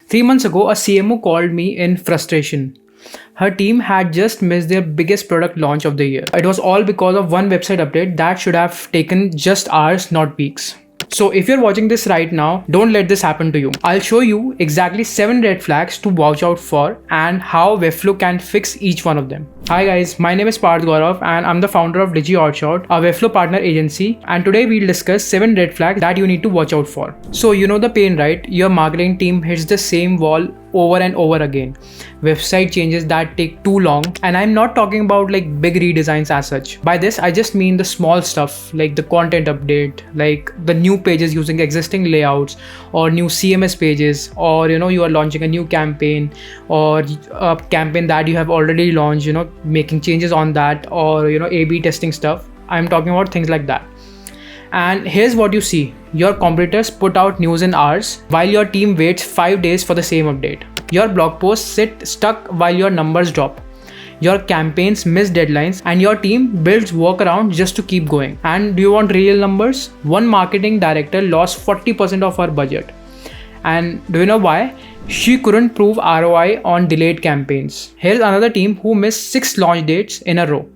3 months ago, a CMO called me in frustration. Her team had just missed their biggest product launch of the year. It was all because of one website update that should have taken just hours, not weeks. So if you're watching this right now, don't let this happen to you. I'll show you exactly 7 red flags to watch out for and how Webflow can fix each one of them. Hi guys, my name is Parth Gaurav and I'm the founder of Digi Hotshot, a Webflow partner agency, and today we'll discuss 7 red flags that you need to watch out for. So you know the pain, right? Your marketing team hits the same wall over and over again. Website changes that take too long, and I'm not talking about like big redesigns as such. By this I just mean the small stuff like the content update, like the new pages using existing layouts, or new CMS pages, or you are launching a new campaign, or a campaign that you have already launched, making changes on that, or A/B testing stuff. I'm talking about things like that. And here's what you see. Your competitors put out news in hours while your team waits 5 days for the same update. Your blog posts sit stuck while your numbers drop. Your campaigns miss deadlines and your team builds workarounds just to keep going. And do you want real numbers? One marketing director lost 40% of her budget. And do you know why? She couldn't prove ROI on delayed campaigns. Here's another team who missed 6 launch dates in a row.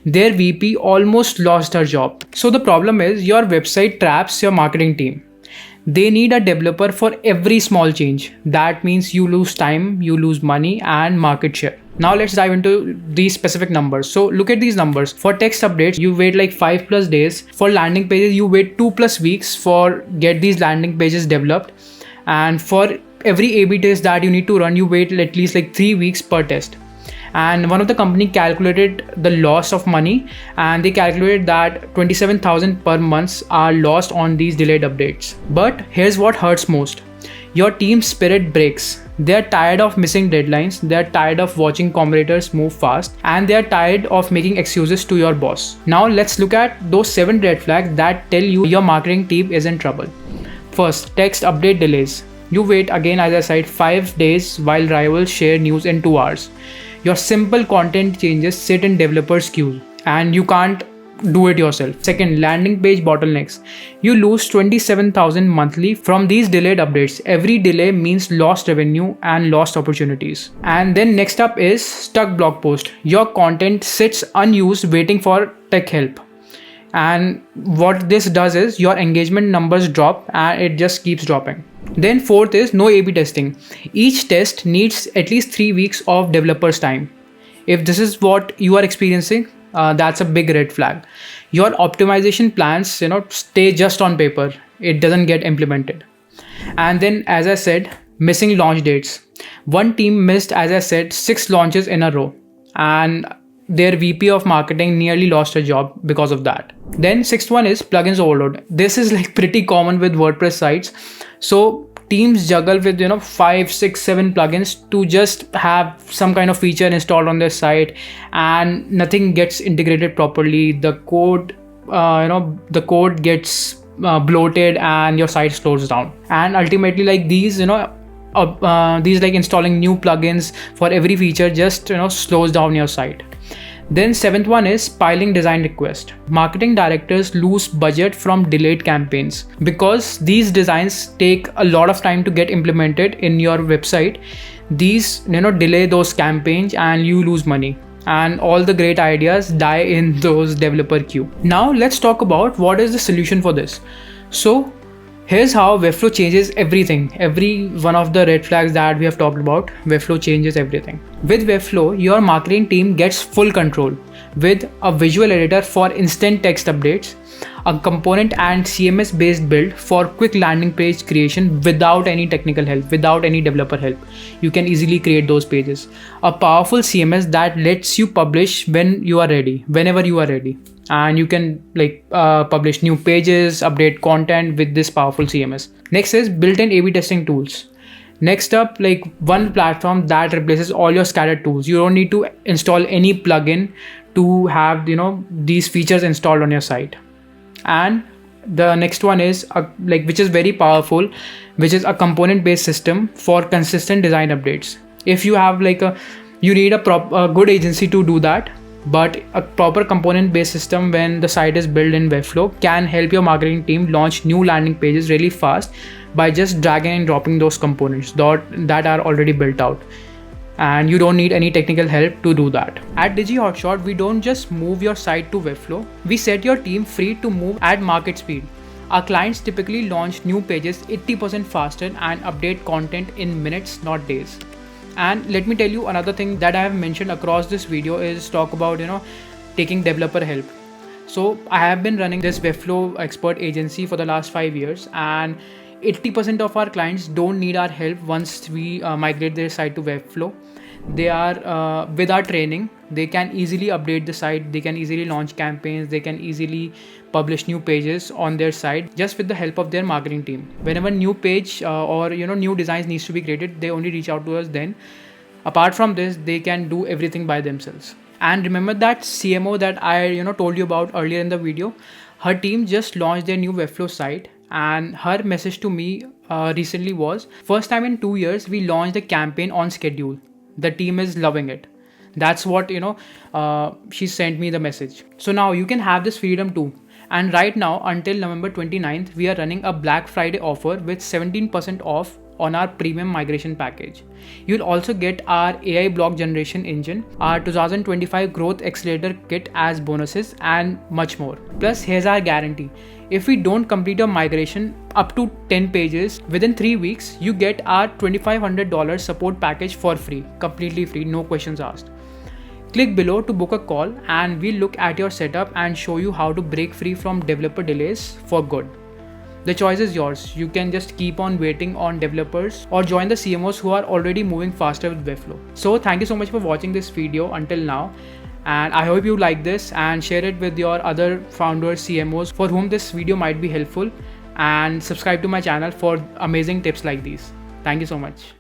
Their VP almost lost her job. So the problem is your website traps your marketing team. They need a developer for every small change. That means you lose time, you lose money and market share. Now let's dive into these specific numbers. So look at these numbers. For text updates, you wait like 5+ days. For landing pages, you wait 2+ weeks for get these landing pages developed. And for every A/B test that you need to run, you wait at least like 3 weeks per test. And one of the company calculated the loss of money, and they calculated that 27,000 per month are lost on these delayed updates. But here's what hurts most. Your team's spirit breaks. They're tired of missing deadlines, they're tired of watching competitors move fast, and they're tired of making excuses to your boss. Now let's look at those 7 red flags that tell you your marketing team is in trouble. First, text update delays. You wait, again as I said, 5 days while rivals share news in 2 hours. Your simple content changes sit in developers' queue and you can't do it yourself. Second, landing page bottlenecks. You lose 27,000 monthly from these delayed updates. Every delay means lost revenue and lost opportunities. And then next up is stuck blog post. Your content sits unused waiting for tech help. And what this does is your engagement numbers drop and it just keeps dropping. Then fourth is no A/B testing. Each test needs at least 3 weeks of developers' time. If this is what you are experiencing, that's a big red flag. Your optimization plans, stay just on paper. It doesn't get implemented. And then, as I said, missing launch dates. One team missed, as I said, 6 launches in a row, and their VP of marketing nearly lost her job because of that. Then sixth one is plugins overload. This is like pretty common with WordPress sites. So teams juggle with 5, 6, 7 plugins to just have some kind of feature installed on their site, and nothing gets integrated properly. The code gets bloated and your site slows down. And ultimately, like these like installing new plugins for every feature just slows down your site. Then seventh one is piling design request. Marketing directors lose budget from delayed campaigns because these designs take a lot of time to get implemented in your website. These delay those campaigns and you lose money, and all the great ideas die in those developer queue. Now let's talk about what is the solution for this. So here's how Webflow changes everything. Every one of the red flags that we have talked about, Webflow changes everything. With Webflow, your marketing team gets full control with a visual editor for instant text updates, a component and CMS based build for quick landing page creation without any technical help, without any developer help. You can easily create those pages. A powerful CMS that lets you publish when you are ready, whenever you are ready. And you can publish new pages, update content with this powerful CMS. Next is built-in A/B testing tools. Next up, like one platform that replaces all your scattered tools. You don't need to install any plugin to have these features installed on your site. And the next one is which is very powerful, which is a component-based system for consistent design updates. If you have you need a good agency to do that, But a proper component based system, when the site is built in Webflow, can help your marketing team launch new landing pages really fast by just dragging and dropping those components that are already built out. And you don't need any technical help to do that. At Digi Hotshot, we don't just move your site to Webflow, we set your team free to move at market speed. Our clients typically launch new pages 80% faster and update content in minutes, not days. And let me tell you another thing that I have mentioned across this video is talk about taking developer help. So I have been running this Webflow expert agency for the last 5 years, and 80% of our clients don't need our help once we migrate their site to Webflow. They are with our training, they can easily update the site, they can easily launch campaigns, they can easily publish new pages on their site just with the help of their marketing team. Whenever new page or new designs needs to be created, they only reach out to us then. Apart from this, they can do everything by themselves. And remember that CMO that I told you about earlier in the video, her team just launched their new Webflow site, and her message to me recently was, first time in 2 years we launched the campaign on schedule. The team is loving it. That's what she sent me the message. So now you can have this freedom too. And right now until November 29th, we are running a Black Friday offer with 17% off on our premium migration package. You'll also get our AI block generation engine, our 2025 growth accelerator kit as bonuses, and much more. Plus, here's our guarantee. If we don't complete your migration up to 10 pages within 3 weeks, you get our $2,500 support package for free, completely free, no questions asked. Click below to book a call, and we'll look at your setup and show you how to break free from developer delays for good. The choice is yours. You can just keep on waiting on developers or join the CMOs who are already moving faster with Webflow. So thank you so much for watching this video until now. And I hope you like this and share it with your other founders, CMOs for whom this video might be helpful, and subscribe to my channel for amazing tips like these. Thank you so much.